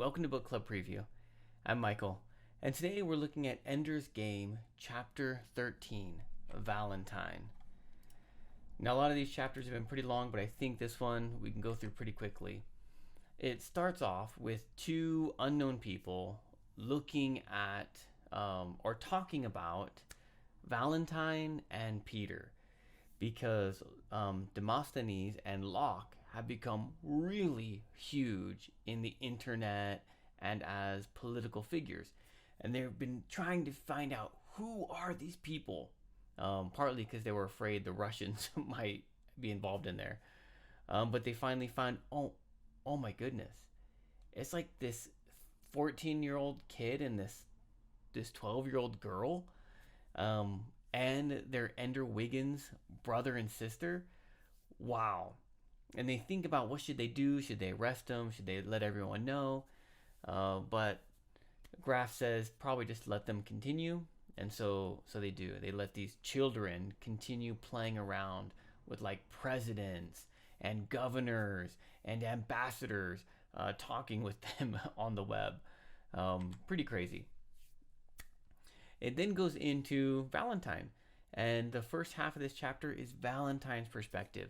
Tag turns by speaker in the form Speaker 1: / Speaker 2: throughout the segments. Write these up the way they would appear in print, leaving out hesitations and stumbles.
Speaker 1: welcome to Book Club Preview. I'm Michael, and today we're looking at Ender's Game, Chapter 13, Valentine. Now, a lot of these chapters have been pretty long, but I think this one we can go through pretty quickly. It starts off with two unknown people looking at or talking about Valentine and Peter, because Demosthenes and Locke have become really huge in the internet and as political figures. And they've been trying to find out who are these people, partly because they were afraid the Russians might be involved in there. But they finally found, oh my goodness. It's like this 14-year-old kid and this 12-year-old girl, and their Ender Wiggins brother and sister. Wow. And they think about what should they do? Should they arrest them? Should they let everyone know? But Graff says probably just let them continue. And so they do. They let these children continue playing around with like presidents and governors and ambassadors, talking with them on the web. Pretty crazy. It then goes into Valentine. And the first half of this chapter is Valentine's perspective.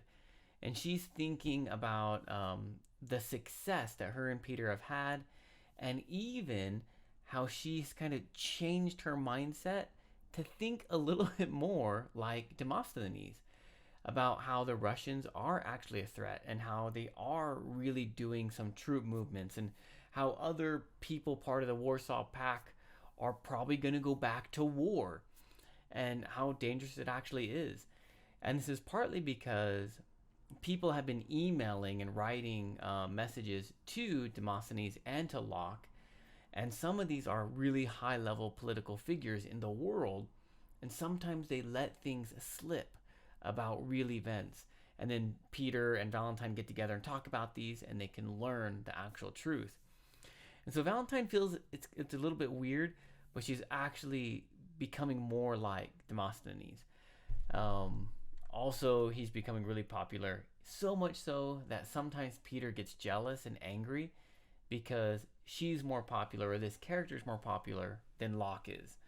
Speaker 1: And she's thinking about the success that her and Peter have had, and even how she's kind of changed her mindset to think a little bit more like Demosthenes, about how the Russians are actually a threat and how they are really doing some troop movements, and how other people part of the Warsaw Pact are probably going to go back to war, and how dangerous it actually is. And this is partly because people have been emailing and writing messages to Demosthenes and to Locke, and some of these are really high-level political figures in the world, and sometimes they let things slip about real events, and then Peter and Valentine get together and talk about these, and they can learn the actual truth. And so Valentine feels it's a little bit weird, but she's actually becoming more like Demosthenes. Also, he's becoming really popular, so much so that sometimes Peter gets jealous and angry because she's more popular, or this character is more popular than Locke is.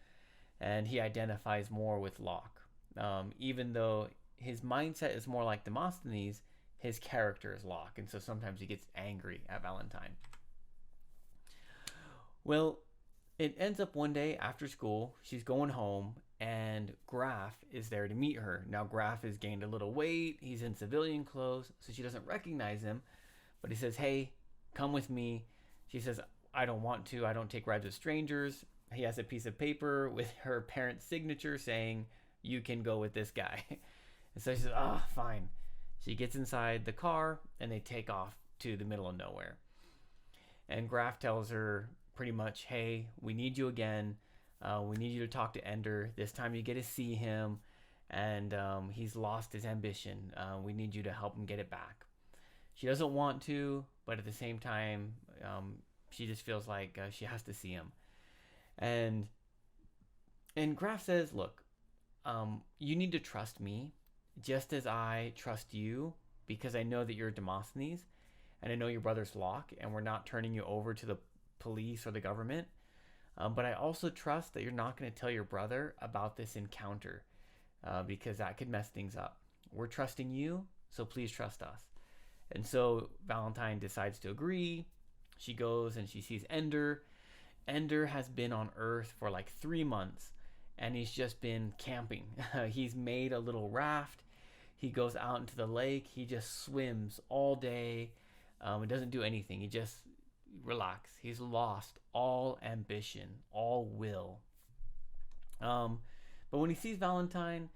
Speaker 1: And he identifies more with Locke. Even though his mindset is more like Demosthenes, his character is Locke. And so sometimes he gets angry at Valentine. Well, it ends up one day after school, she's going home, and Graff is there to meet her. Now, Graff has gained a little weight. He's in civilian clothes, so she doesn't recognize him. But he says, hey, come with me. She says, I don't want to. I don't take rides with strangers. He has a piece of paper with her parents' signature saying, you can go with this guy. And so she says, fine. She gets inside the car, and they take off to the middle of nowhere. And Graff tells her pretty much, hey, we need you again. We need you to talk to Ender. This time you get to see him, and he's lost his ambition. We need you to help him get it back. She doesn't want to, but at the same time, she just feels like she has to see him. And Graff says, look, you need to trust me just as I trust you, because I know that you're Demosthenes, and I know your brother's Locke, and we're not turning you over to the police or the government. But I also trust that you're not going to tell your brother about this encounter, because that could mess things up. We're trusting you, so please trust us. And so Valentine decides to agree. She goes and she sees Ender. Ender has been on Earth for like 3 months, and he's just been camping. He's made a little raft. He goes out into the lake. He just swims all day. It doesn't do anything. He just relax. He's lost all ambition, all will. But when he sees Valentine,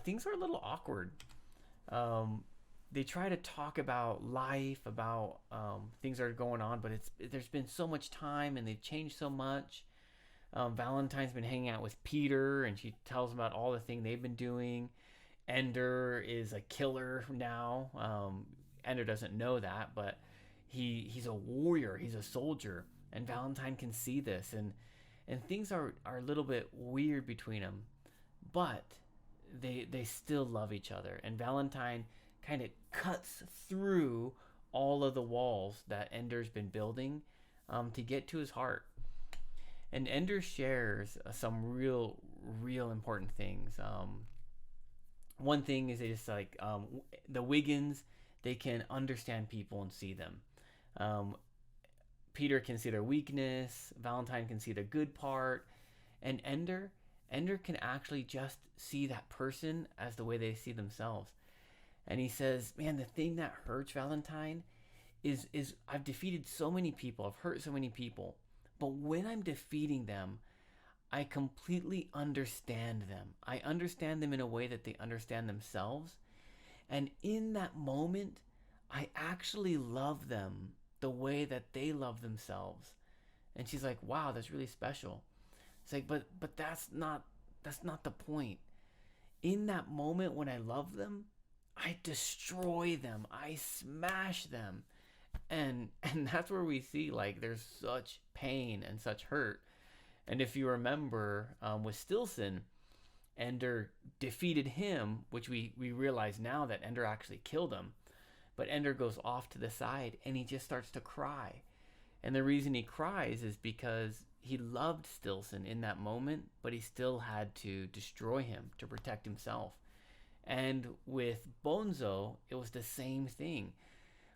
Speaker 1: things are a little awkward. They try to talk about life, about things that are going on, but there's been so much time, and they've changed so much. Valentine's been hanging out with Peter, and she tells him about all the things they've been doing. Ender is a killer now. Ender doesn't know that, but he's a warrior, he's a soldier, and Valentine can see this, and things are a little bit weird between them, but they still love each other, and Valentine kind of cuts through all of the walls that Ender's been building, to get to his heart. And Ender shares some real important things. One thing is it's like the Wiggins, they can understand people and see them. Peter can see their weakness. Valentine can see the good part, and Ender can actually just see that person as the way they see themselves. And he says, "Man, the thing that hurts, Valentine, is I've defeated so many people. I've hurt so many people, but when I'm defeating them, I completely understand them. I understand them in a way that they understand themselves. And in that moment, I actually love them the way that they love themselves." And she's like, "Wow, that's really special." It's like, but that's not the point. In that moment when I love them, I destroy them. I smash them. And that's where we see like there's such pain and such hurt. And if you remember, with Stilson, Ender defeated him, which we realize now that Ender actually killed him. But Ender goes off to the side and he just starts to cry. And the reason he cries is because he loved Stilson in that moment, but he still had to destroy him to protect himself. And with Bonzo, it was the same thing.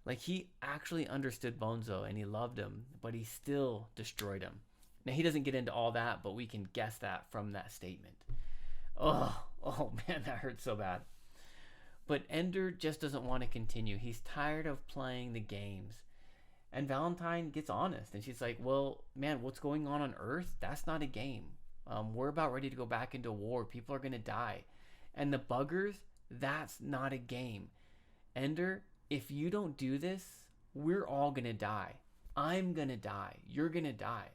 Speaker 1: Like, he actually understood Bonzo and he loved him, but he still destroyed him. Now, he doesn't get into all that, but we can guess that from that statement. Oh man, that hurts so bad. But Ender just doesn't want to continue. He's tired of playing the games. And Valentine gets honest, and she's like, "Well, man, what's going on Earth? That's not a game. We're about ready to go back into war. People are going to die. And the buggers, that's not a game. Ender, if you don't do this, we're all going to die. I'm going to die. You're going to die."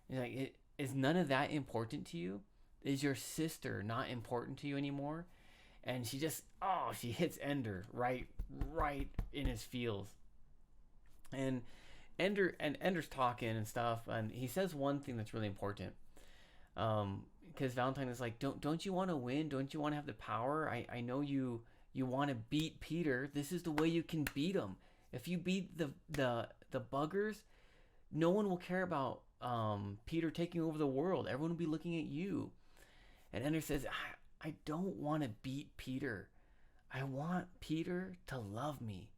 Speaker 1: And like, is none of that important to you? Is your sister not important to you anymore? And she just, she hits Ender right in his feels. And Ender's talking and stuff, and he says one thing that's really important. Because Valentine is like, don't you want to win? Don't you want to have the power? I know you want to beat Peter. This is the way you can beat him. If you beat the buggers, no one will care about Peter taking over the world. Everyone will be looking at you. And Ender says, I don't want to beat Peter. I want Peter to love me.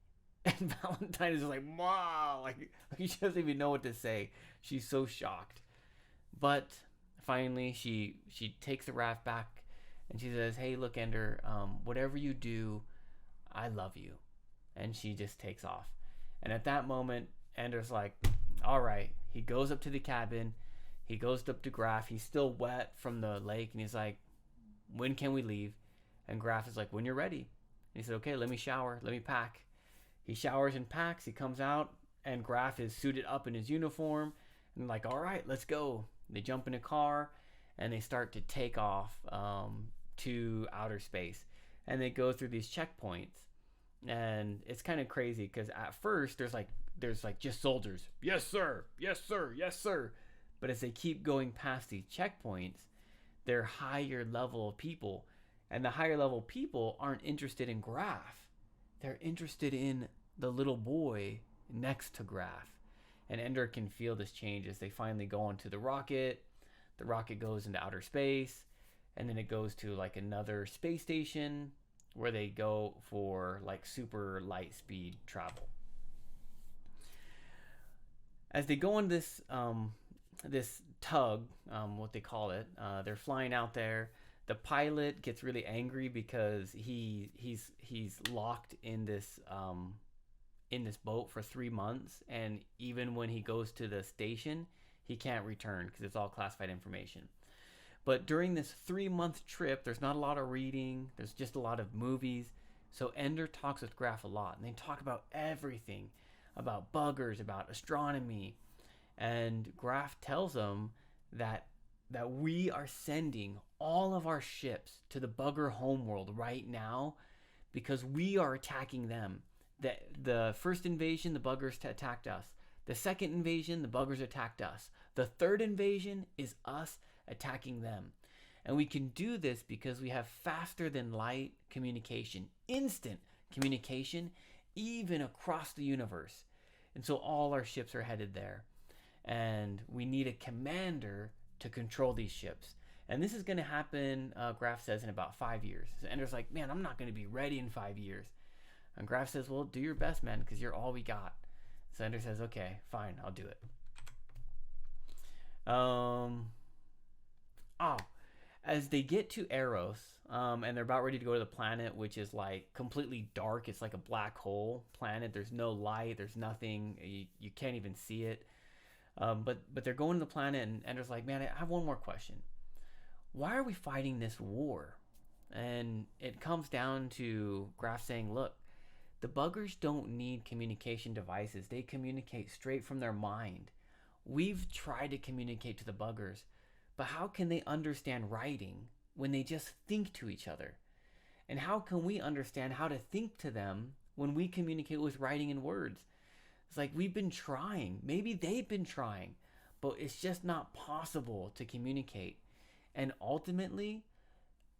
Speaker 1: And Valentine is like, wow, like she doesn't even know what to say. She's so shocked. But finally, she takes the raft back and she says, "Hey, look, Ender, whatever you do, I love you." And she just takes off. And at that moment, Ender's like, all right. He goes up to the cabin. He goes up to Graf. He's still wet from the lake. And he's like, "When can we leave?" And Graf is like, "When you're ready." And he said, "Okay, let me shower. Let me pack." He showers and packs. He comes out, and Graf is suited up in his uniform. And like, all right, let's go. They jump in a car, and they start to take off to outer space. And they go through these checkpoints. And it's kind of crazy because at first there's like just soldiers. "Yes, sir. Yes, sir. Yes, sir." But as they keep going past these checkpoints, they're higher level people. And the higher level people aren't interested in Graf. They're interested in the little boy next to Graf. And Ender can feel this change as they finally go onto the rocket. The rocket goes into outer space. And then it goes to like another space station where they go for like super light speed travel. As they go on this tug, what they call it, they're flying out there. The pilot gets really angry because he's locked in this boat for 3 months, and even when he goes to the station, he can't return because it's all classified information. But during this 3-month trip, there's not a lot of reading. There's just a lot of movies. So Ender talks with Graf a lot, and they talk about everything, about buggers, about astronomy. And Graf tells him that we are sending all of our ships to the bugger homeworld right now because we are attacking them. The first invasion, the buggers attacked us. The second invasion, the buggers attacked us. The third invasion is us attacking them. And we can do this because we have faster than light communication, instant communication, even across the universe. And so all our ships are headed there. and we need a commander to control these ships. And this is going to happen, Graf says, in about 5 years. So Ender's like, man, I'm not going to be ready in 5 years. And Graf says, well, do your best, man, because you're all we got. So Ender says, okay, fine, I'll do it. As they get to Eros, and they're about ready to go to the planet, which is like completely dark. It's like a black hole planet. There's no light. There's nothing. You can't even see it. But they're going to the planet, and Ender's like, man, I have one more question. Why are we fighting this war? And it comes down to Graf saying, look, the buggers don't need communication devices. They communicate straight from their mind. We've tried to communicate to the buggers, but how can they understand writing when they just think to each other? And how can we understand how to think to them when we communicate with writing and words? It's like we've been trying. Maybe they've been trying, but it's just not possible to communicate. And ultimately,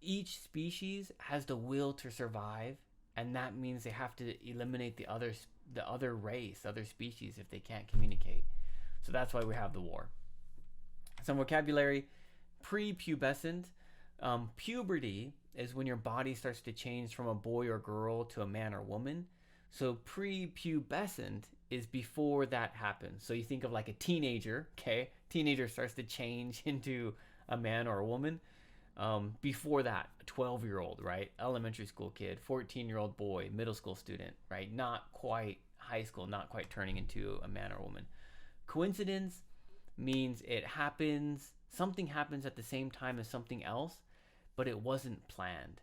Speaker 1: each species has the will to survive, and that means they have to eliminate the other race, other species, if they can't communicate. So that's why we have the war. Some vocabulary: prepubescent. Puberty is when your body starts to change from a boy or girl to a man or woman. So prepubescent is before that happens. So you think of like a teenager, okay? Teenager starts to change into a man or a woman. Before that, a 12-year-old, right? Elementary school kid, 14-year-old boy, middle school student, right? Not quite high school, not quite turning into a man or woman. Coincidence means something happens at the same time as something else, but it wasn't planned,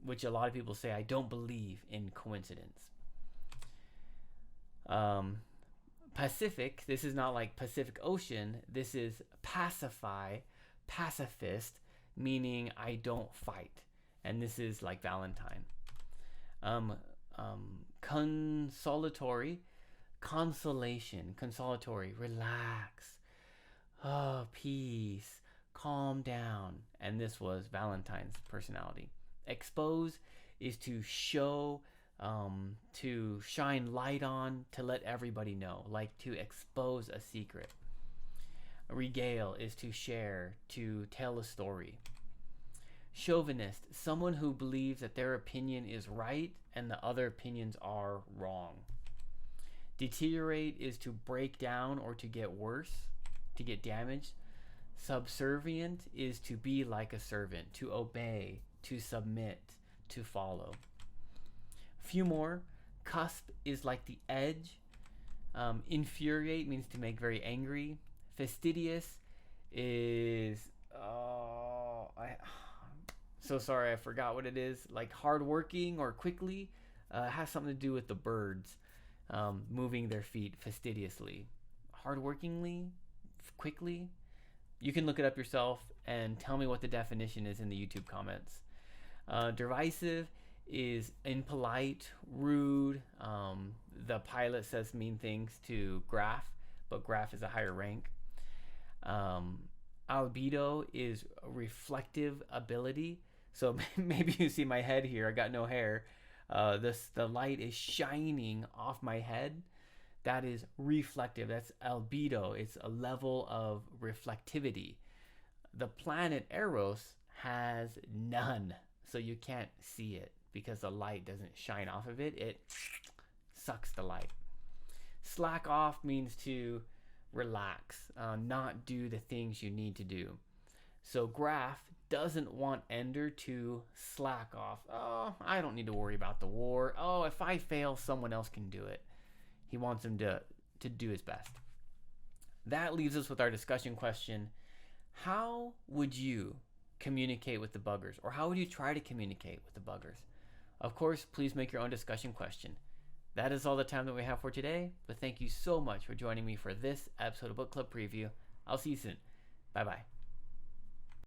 Speaker 1: which a lot of people say, I don't believe in coincidence. Pacific, this is not like Pacific Ocean, this is pacifist, meaning I don't fight. And this is like Valentine. Consolatory, relax, peace, calm down. And this was Valentine's personality. Expose is to show, to shine light on, to let everybody know, like to expose a secret. Regale is to share, to tell a story. Chauvinist, someone who believes that their opinion is right and the other opinions are wrong. Deteriorate is to break down or to get worse, to get damaged. Subservient is to be like a servant, to obey, to submit, to follow. Few more. Cusp is like the edge. Infuriate means to make very angry. Fastidious is so sorry, I forgot what it is. Like hardworking or quickly. Has something to do with the birds moving their feet fastidiously. Hardworkingly, quickly. You can look it up yourself and tell me what the definition is in the YouTube comments. Derisive is impolite, rude. The pilot says mean things to Graf, but Graf is a higher rank. Albedo is reflective ability. So maybe you see my head here. I got no hair. The light is shining off my head. That is reflective. That's albedo. It's a level of reflectivity. The planet Eros has none, so you can't see it because the light doesn't shine off of it. It sucks the light. Slack off means to relax, not do the things you need to do. So Graf doesn't want Ender to slack off. Oh, I don't need to worry about the war. Oh, if I fail, someone else can do it. He wants him to do his best. That leaves us with our discussion question. How would you communicate with the buggers? Or how would you try to communicate with the buggers? Of course, please make your own discussion question. That is all the time that we have for today, but thank you so much for joining me for this episode of Book Club Preview. I'll see you soon. Bye-bye.